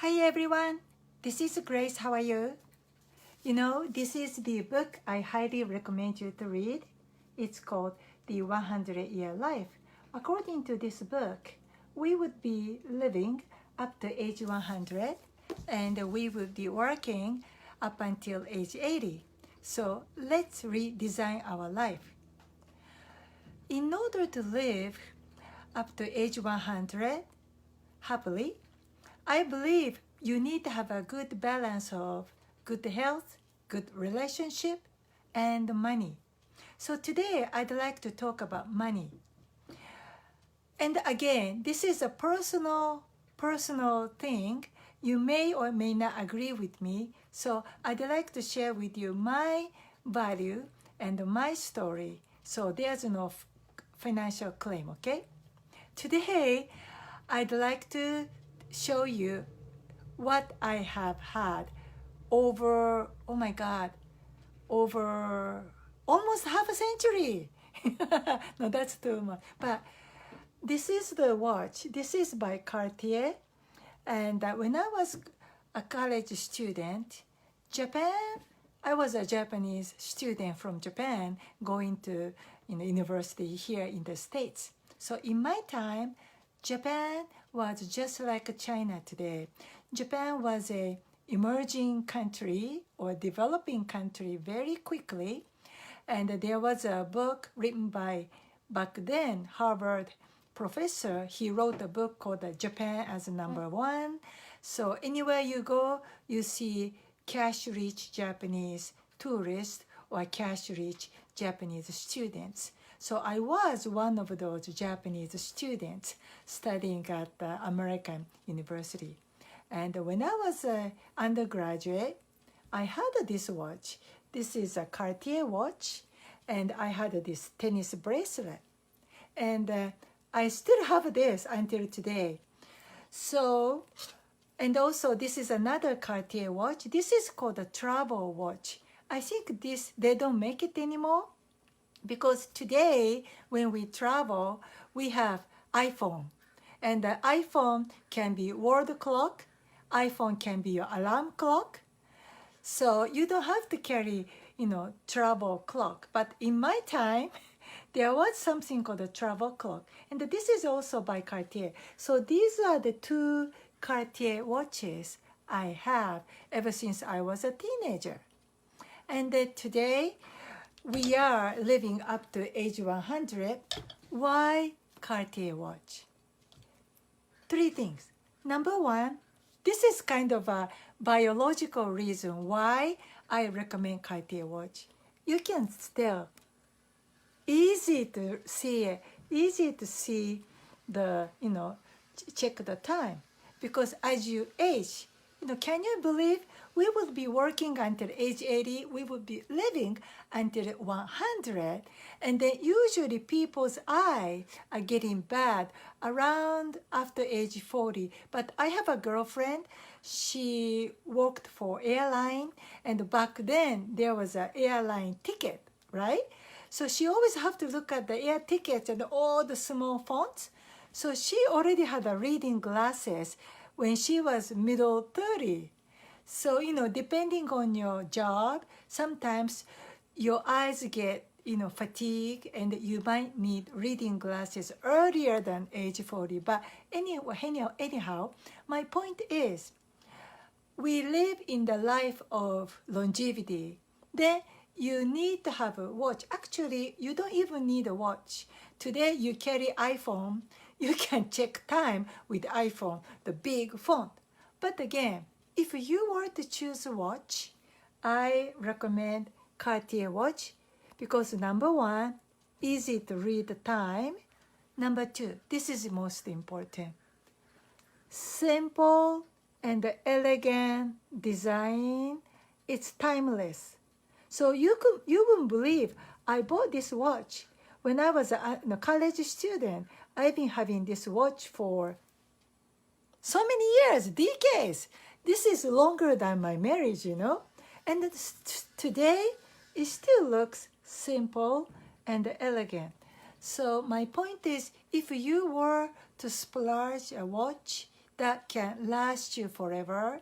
Hi everyone, this is Grace. How are you? You know, this is the book I highly recommend you to read. It's called The 100-Year Life. According to this book, we would be living up to age 100 and we would be working up until age 80. So let's redesign our life. In order to live up to age 100 happily, I believe you need to have a good balance of good health, good relationship, and money. So today I'd like to talk about money. And again, this is a personal thing. You may or may not agree with me. So I'd like to share with you my value and my story. So there's no financial claim, okay? Today, I'd like to show you what I have had over, oh my God, over almost half a century. No, that's too much. But this is the watch. This is by Cartier. And when I was a college student, I was a Japanese student from Japan going to university here in the States. So in my time, Japan was just like China today. Japan was a emerging country or developing country very quickly. And there was a book written by, back then, Harvard professor. He wrote a book called Japan as Number One. So anywhere you go, you see cash-rich Japanese tourists or cash-rich Japanese students. So I was one of those Japanese students studying at the American University. And when I was an undergraduate, I had this watch. This is a Cartier watch, and I had this tennis bracelet. And I still have this until today. So, and also this is another Cartier watch. This is called a travel watch. I think they don't make it anymore. Because today, when we travel, we have iPhone. And the iPhone can be world clock. iPhone can be your alarm clock. So you don't have to carry, travel clock. But in my time, there was something called a travel clock. And this is also by Cartier. So these are the two Cartier watches I have ever since I was a teenager. And today, we are living up to age 100. Why Cartier watch? Three things. Number one, this is kind of a biological reason why I recommend Cartier watch. You can still easy to see the, check the time. Because as you age, can you believe we would be working until age 80, we would be living until 100, and then usually people's eyes are getting bad around after age 40. But I have a girlfriend, she worked for airline, and back then there was an airline ticket, right? So she always have to look at the air tickets and all the small fonts. So she already had a reading glasses when she was middle 30. So, depending on your job, sometimes your eyes get, fatigued and you might need reading glasses earlier than age 40. But anyhow, my point is, we live in the life of longevity. Then you need to have a watch. Actually, you don't even need a watch. Today, you carry iPhone. You can check time with iPhone, the big font. But again, if you were to choose a watch, I recommend Cartier watch because number one, easy to read the time. Number two, this is most important. Simple and elegant design, it's timeless. So you wouldn't believe I bought this watch when I was a college student. I've been having this watch for so many years, decades. This is longer than my marriage, And today, it still looks simple and elegant. So my point is, if you were to splurge a watch, that can last you forever.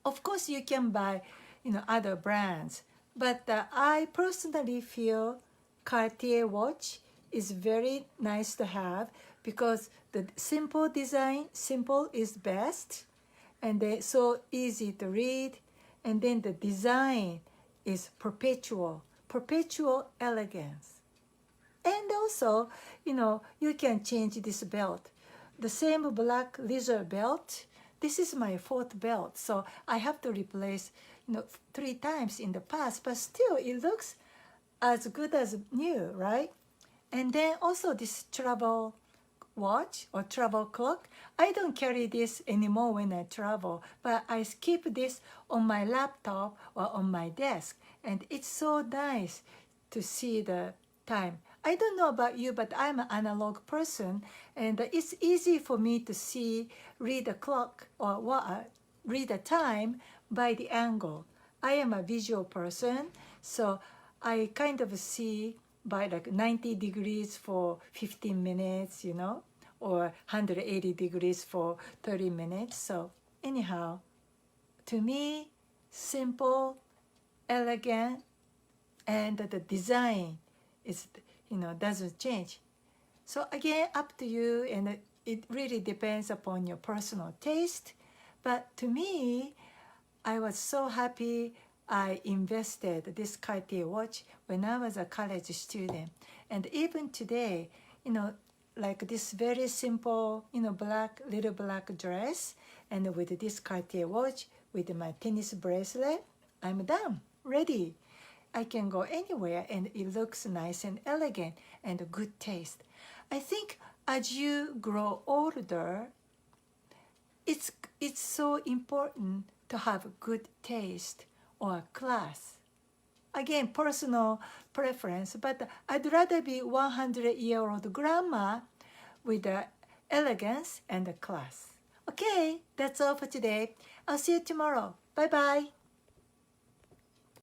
Of course, you can buy, other brands, but I personally feel Cartier watch is very nice to have because the simple design, simple is best, and they're so easy to read, and then the design is perpetual elegance. And also, you can change this belt. The same black leather belt, this is my fourth belt, so I have to replace, 3 times in the past, but still it looks as good as new, right? And then also this travel watch or travel clock, I don't carry this anymore when I travel, but I keep this on my laptop or on my desk, and it's so nice to see the time. I don't know about you, but I'm an analog person, and it's easy for me to read the clock or read the time by the angle. I am a visual person, so I kind of see by like 90 degrees for 15 minutes, or 180 degrees for 30 minutes. So anyhow, to me, simple, elegant, and the design is, doesn't change. So again, up to you, and it really depends upon your personal taste. But to me, I was so happy I invested this Cartier watch when I was a college student. And even today, like this very simple, little black dress, and with this Cartier watch, with my tennis bracelet, I'm done, ready. I can go anywhere, and it looks nice and elegant and good taste. I think as you grow older, it's so important to have good taste or class. Again, personal preference, but I'd rather be 100-year-old grandma with the elegance and the class. Okay, that's all for today. I'll see you tomorrow. Bye-bye.